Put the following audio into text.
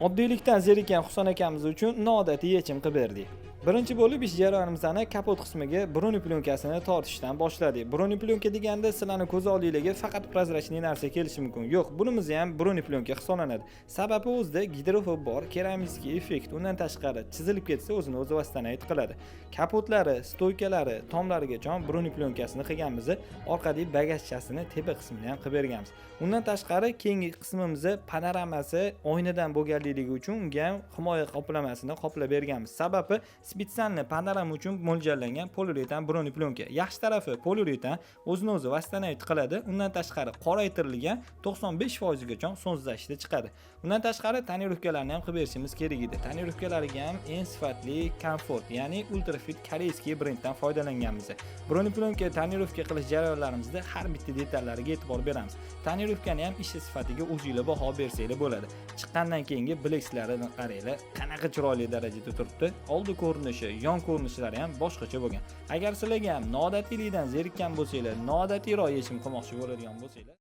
Oddiylikdan zerikan Husan akamiz uchun noodatiy yechim qilib berdik. Birinchi bo'lib ish jarayonimizni kapot qismiga broni plyonkasini tortishdan boshladik. Broni plyonka deganda sizlarning ko'z oldingizga faqat prozrachniy narsa kelishi mumkin. Yo'q, bunimiz ham broni plyonka hisoblanadi. Sababi o'zida gidrofob bor, keramik effekt, undan tashqari chizilib ketsa o'zini o'zi vastanayt qiladi. Kapotlari, stoykalari, tomlarigacha broni plyonkasini qilganmiz, orqadagi bagajchasini tepa qismini ham qilib berganmiz. Undan tashqari keyingi qismimizni panoramasi oynadan bo'lganligi uchun unga ham himoya qoplamasini qoplab berganmiz. Sababi spitsalni panorama uchun mo'ljallangan poliuretan broni plyonka. Yaxshi tarafi poliuretan o'zini o'zi vastanayt qiladi. Undan tashqari qoraytirilgan 95% gacha so'nzlashda chiqadi. Undan tashqari tonirovkalarni ham qilib berishimiz kerak edi. Tonirovkalariga ham eng sifatli Comfort, ya'ni Ultrafit koreyskiy brenddan foydalanganmiz. Broni plyonka tonirovka qilish jarayonlarimizda har bitta detallariga e'tibor beramiz. Tonirovkani ham ish sifatiga o'zingizlar baho bersanglar bo'ladi. Chiqqandan keyingi bilekslarini qaranglar, qanaqa chiroyli darajada turibdi. Oldi ko'rinishi, yon ko'rinishlari ham boshqacha bo'lgan. Agar sizlarga ham noodatiyllikdan zerikkan bo'lsanglar, noodatiy yechim qilmoqchi bo'ladigan bo'lsanglar